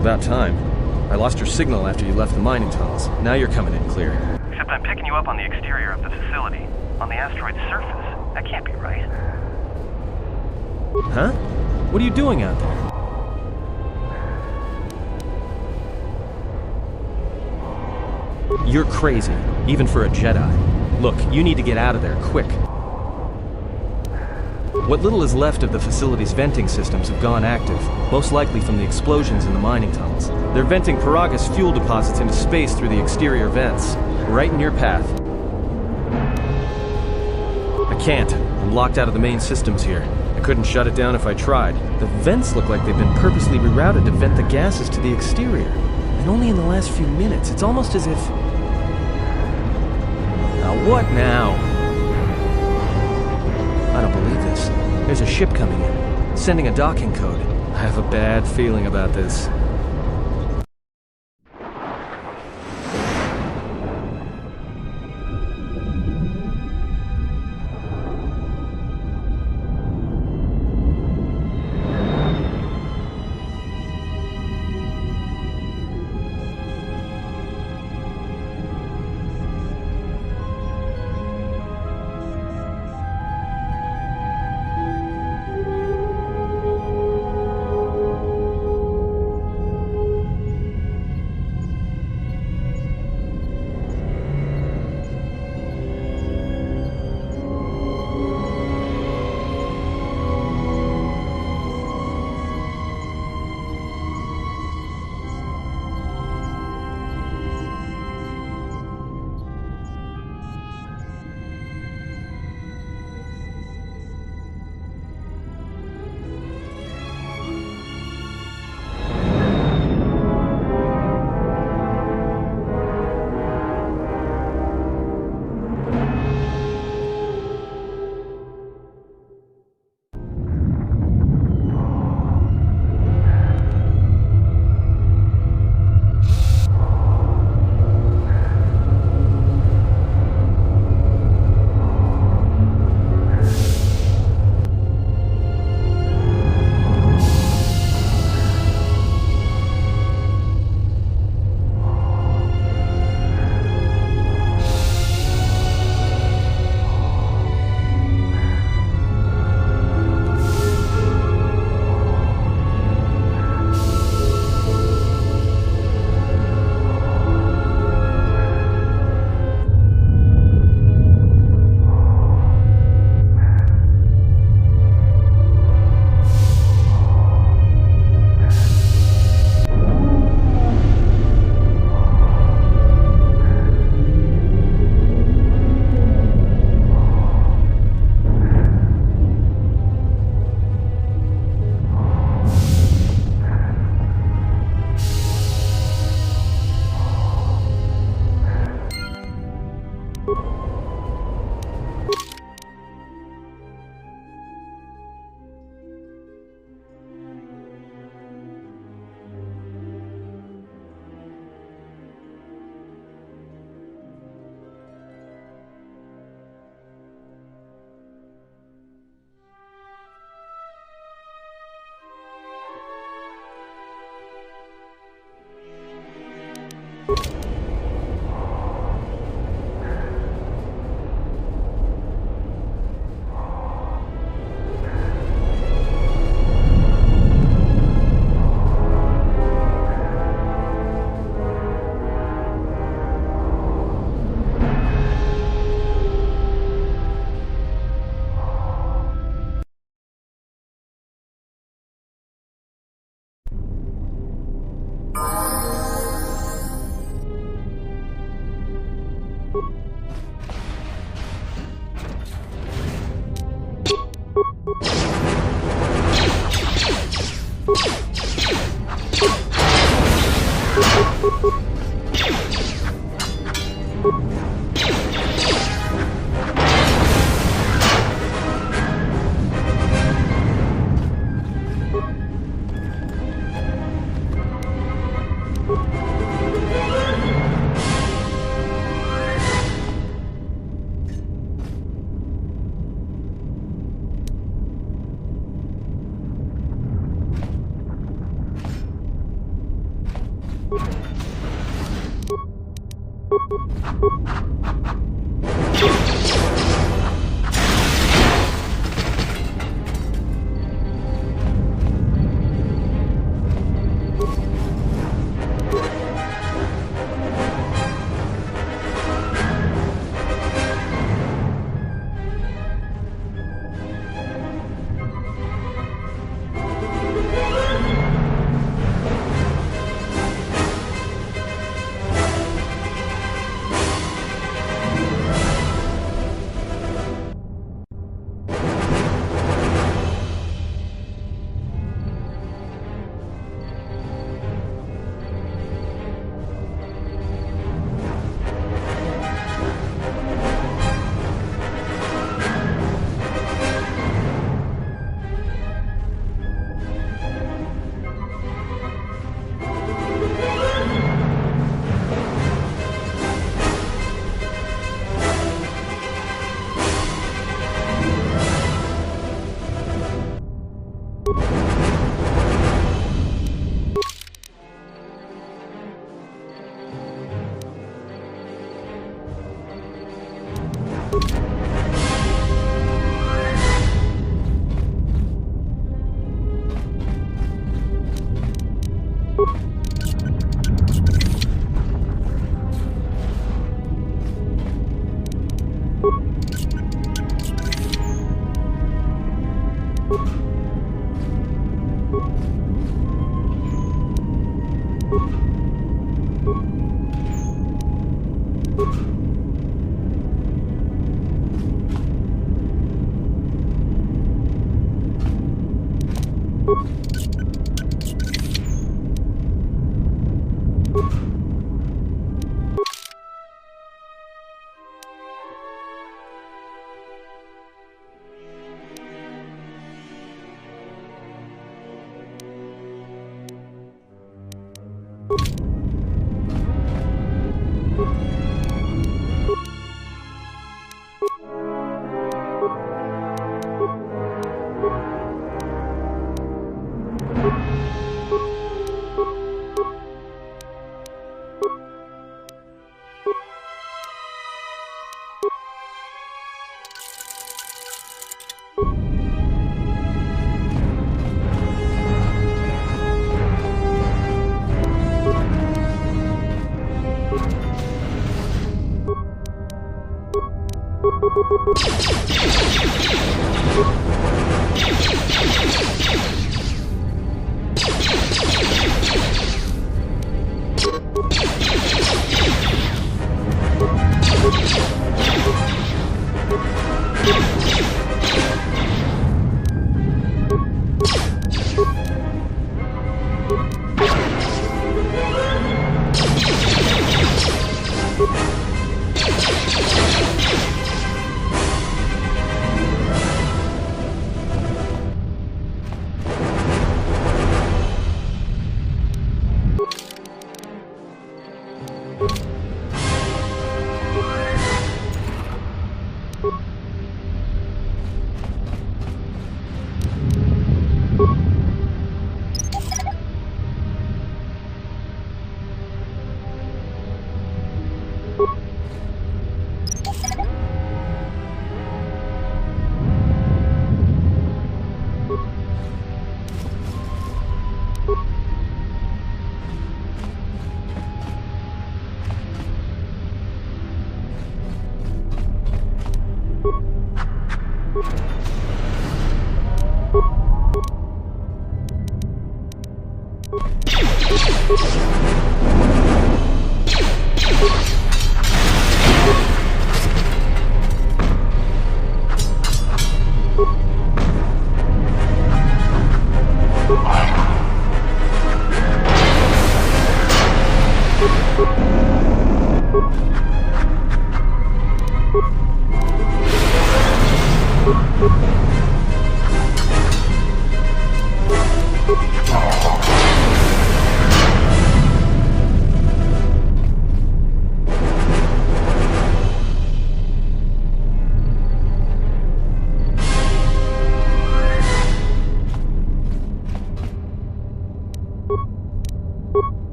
About time. I lost your signal after you left the mining tunnels. Now you're coming in clear. Except I'm picking you up on the exterior of the facility. On the asteroid's surface. That can't be right. Huh? What are you doing out there? You're crazy, even for a Jedi. Look, you need to get out of there, quick. What little is left of the facility's venting systems have gone active, most likely from the explosions in the mining tunnels. They're venting Peragus fuel deposits into space through the exterior vents, right in your path. I can't. I'm locked out of the main systems here. I couldn't shut it down if I tried. The vents look like they've been purposely rerouted to vent the gases to the exterior. And only in the last few minutes. It's almost as if... Now what now? I don't believe this. There's a ship coming in, sending a docking code. I have a bad feeling about this.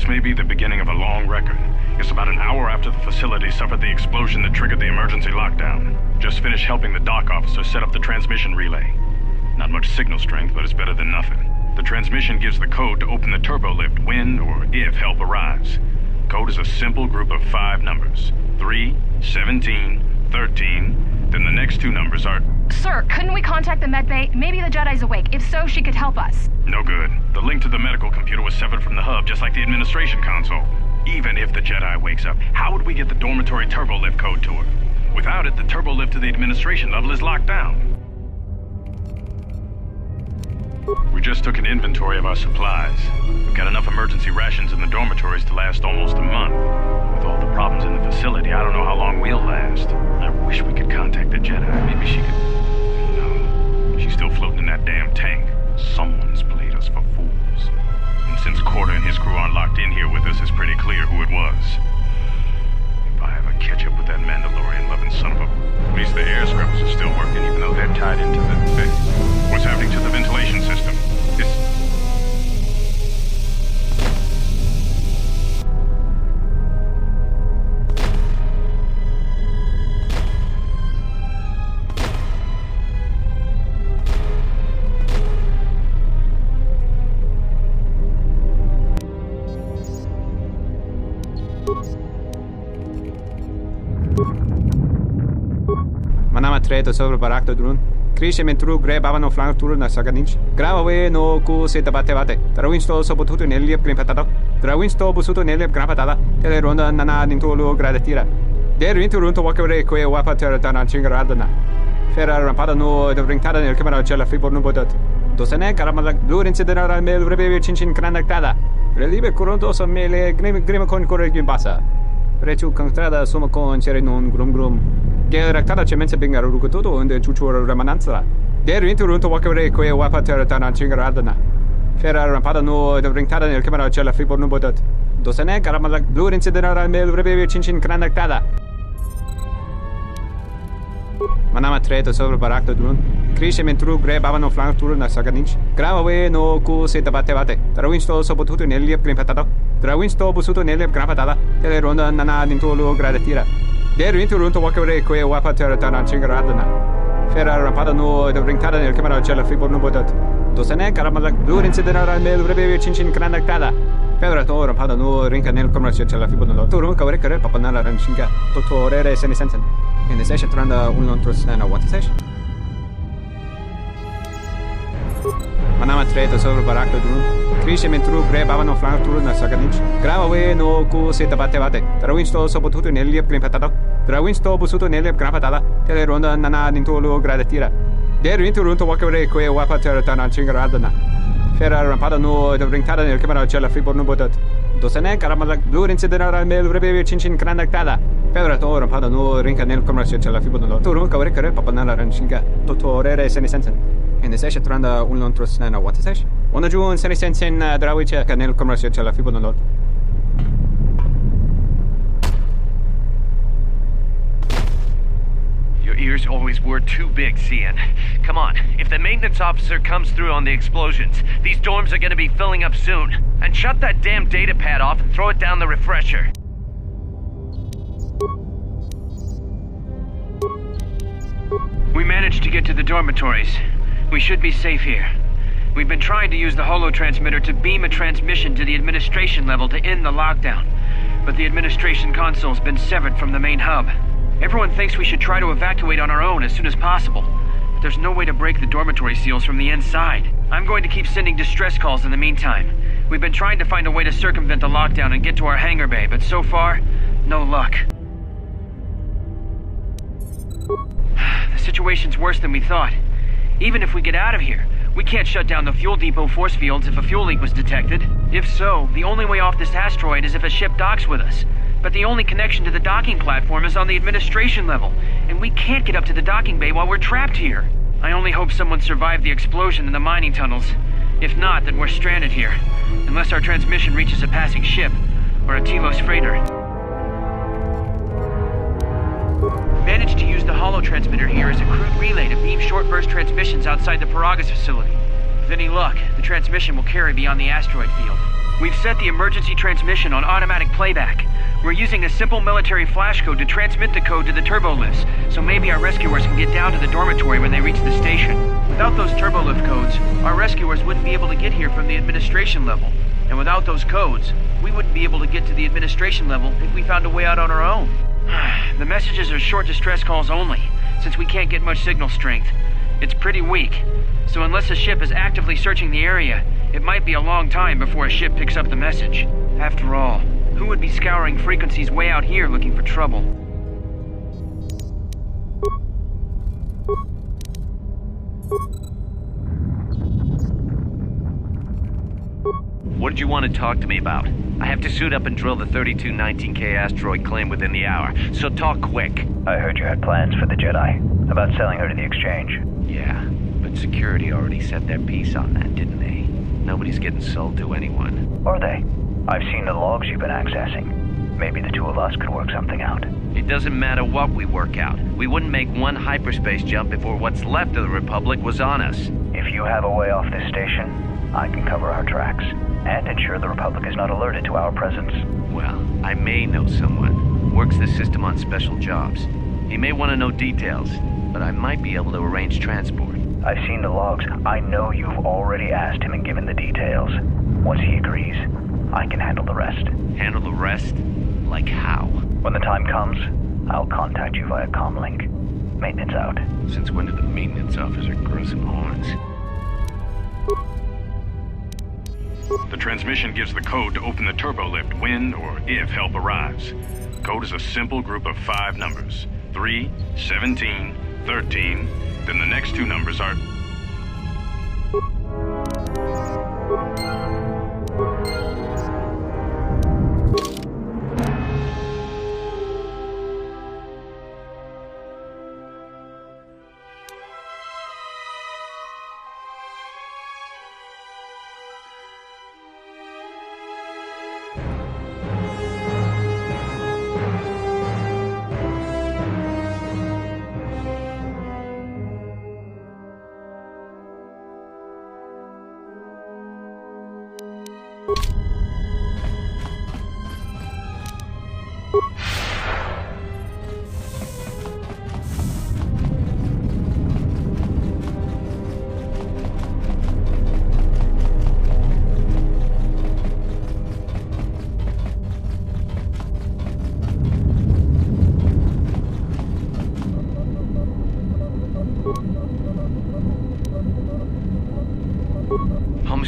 This may be the beginning of a long record. It's about an hour after the facility suffered the explosion that triggered the emergency lockdown. Just finished helping the dock officer set up the transmission relay. Not much signal strength, but it's better than nothing. The transmission gives the code to open the turbo lift when or if help arrives. Code is a simple group of 5 numbers. 3, 17, 13, then the next 2 numbers are... Sir, couldn't we contact the med bay? Maybe the Jedi's awake. If so, she could help us. No good. The link to the medical computer was severed from the hub, just like the administration console. Even if the Jedi wakes up, how would we get the dormitory turbo lift code to her? Without it, the turbo lift to the administration level is locked down. We just took an inventory of our supplies. We've got enough emergency rations in the dormitories to last almost a month. With all the problems in the facility, I don't know how long we'll last. I wish we could contact the Jedi. Maybe she could... No. She's still floating in that damn tank. Someone's played us for fools. And since KOTOR and his crew aren't locked in here with us, it's pretty clear who it was. If I ever catch up with that Mandalorian-loving son of a... At least the air scrubbers are still working, even though they're tied into the... What's happening to the ventilation system? Manama treto sobre barak do drone. Crescimento tru grebava no flanco turu na saganich. Grava we no ku se tabate. Trawinsto so botuto neliep grimpatado. Trawinsto busuto neliep grimpatado. Teleronda nana nintolo gradatira. Der winter runto wakere kwe wapater dana chingaradana. Ferra rampada no de brintada nel camera cella fibor no bodat. Dosene caramala lurense de nara mel rebe chinchin cranactada. Relibe coronto so mele grima con corregim basa. Rechu contrada suma con non grum. Geractada cemense bingar rukututo und chuchur remananza. Der winter runto wakere kwe wapater dana chingaradana. Ferra rampada no de brintada nel camera cella fibor no bodat. Dosene caramala lurense de nara mel rebe chinchin cranactada. Manama treto sobre barak do drone. Crescimento tru grebava no flanco turu na saganich. Grava we no ku se tabate. Trawinsto so botuto neliep grimpatado. Trawinsto busuto neliep grimpatado. Teleronda nana nintolo gradatira. Der winter runto wakere kwe wapater dana chingaradana. Ferra rampada no de brintada nel camera cella fibor no bodat. Dosene caramala lurense de nara mel rebe chinchin cranactada. Pedra to rampada no rinca nel camera cella fibor no. Turu kawre kare papanala ranchinga. Totorere senisensen. In the session tranda un lontros na what session. Manama treto sobre barak do drone. Crescimento tru grebava no flanco turu na saganich. Grava we no ku se tabate. Trawinsto so botuto neliep grimpatado. Trawinsto busuto neliep grimpatado. Teleronda nana nintolo gradatira. Der winter runto wakere kwe wapater dana chingaradana. Ferra rampada no de brintada nel camera cella fibor no bodat. Dosene caramala lurense de nara mel rebe chinchin cranactada. Pedra to rampada no rinca nel camera cella fibor no. Turu kawre kare papanala ranchinga. Totorere senisensen. In the session tranda un lontros na what session. Ona juun senisensen drawiche nel camera cella fibor no. Your ears always were too big, Cian. Come on, if the maintenance officer comes through on the explosions, these dorms are gonna be filling up soon. And shut that damn data pad off and throw it down the refresher. We managed to get to the dormitories. We should be safe here. We've been trying to use the holo-transmitter to beam a transmission to the administration level to end the lockdown. But the administration console's been severed from the main hub. Everyone thinks we should try to evacuate on our own as soon as possible. But there's no way to break the dormitory seals from the inside. I'm going to keep sending distress calls in the meantime. We've been trying to find a way to circumvent the lockdown and get to our hangar bay, but so far, no luck. The situation's worse than we thought. Even if we get out of here, we can't shut down the fuel depot force fields if a fuel leak was detected. If so, the only way off this asteroid is if a ship docks with us. But the only connection to the docking platform is on the administration level, and we can't get up to the docking bay while we're trapped here. I only hope someone survived the explosion in the mining tunnels. If not, then we're stranded here, unless our transmission reaches a passing ship, or a Telos freighter. Managed to use the holo-transmitter here as a crude relay to beam short-burst transmissions outside the Peragus facility. With any luck, the transmission will carry beyond the asteroid field. We've set the emergency transmission on automatic playback. We're using a simple military flash code to transmit the code to the turbolift, so maybe our rescuers can get down to the dormitory when they reach the station. Without those turbolift codes, our rescuers wouldn't be able to get here from the administration level. And without those codes, we wouldn't be able to get to the administration level if we found a way out on our own. The messages are short distress calls only, since we can't get much signal strength. It's pretty weak, so unless a ship is actively searching the area, it might be a long time before a ship picks up the message. After all, who would be scouring frequencies way out here looking for trouble? What did you want to talk to me about? I have to suit up and drill the 3219K asteroid claim within the hour, so talk quick. I heard you had plans for the Jedi, about selling her to the exchange. Yeah, but security already set their piece on that, didn't they? Nobody's getting sold to anyone. Are they? I've seen the logs you've been accessing. Maybe the two of us could work something out. It doesn't matter what we work out. We wouldn't make one hyperspace jump before what's left of the Republic was on us. If you have a way off this station, I can cover our tracks, and ensure the Republic is not alerted to our presence. Well, I may know someone. Works the system on special jobs. He may want to know details, but I might be able to arrange transport. I've seen the logs. I know you've already asked him and given the details. Once he agrees, I can handle the rest. Handle the rest? Like how? When the time comes, I'll contact you via comlink. Maintenance out. Since when did the maintenance officer grow some horns? The transmission gives the code to open the turbolift when or if help arrives. Code is a simple group of 5 numbers. 3, 17, 13, then the next 2 numbers are...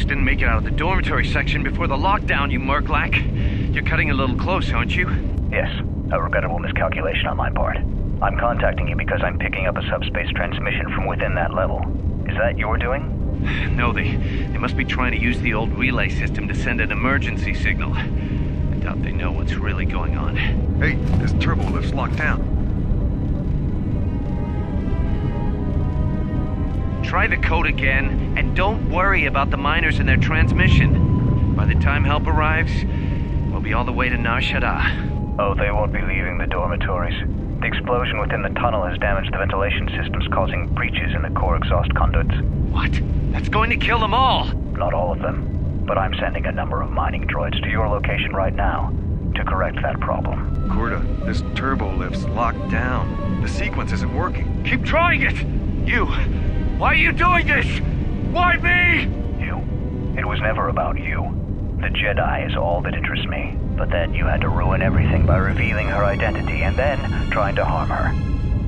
Didn't make it out of the dormitory section before the lockdown, you murklack. You're cutting a little close, aren't you? Yes, a regrettable miscalculation on my part. I'm contacting you because I'm picking up a subspace transmission from within that level. Is that your doing? No, they must be trying to use the old relay system to send an emergency signal. I doubt they know what's really going on. Hey, this turbo lift's locked down. Try the code again, and don't worry about the miners and their transmission. By the time help arrives, we'll be all the way to Nar Shaddaa. Oh, they won't be leaving the dormitories. The explosion within the tunnel has damaged the ventilation systems, causing breaches in the core exhaust conduits. What? That's going to kill them all! Not all of them, but I'm sending a number of mining droids to your location right now to correct that problem. Corda, this turbo lift's locked down. The sequence isn't working. Keep trying it! You! Why are you doing this? Why me? You. It was never about you. The Jedi is all that interests me. But then you had to ruin everything by revealing her identity and then trying to harm her.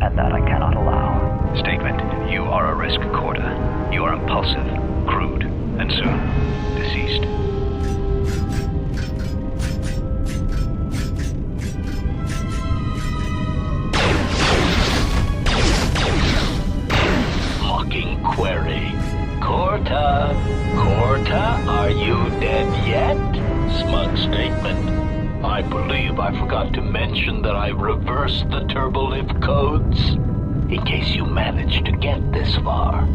And that I cannot allow. Statement. You are a risk, Corda. You are impulsive, crude, and soon deceased. Query. Corta, are you dead yet? Smug statement. I believe I forgot to mention that I've reversed the turbolift codes, in case you managed to get this far.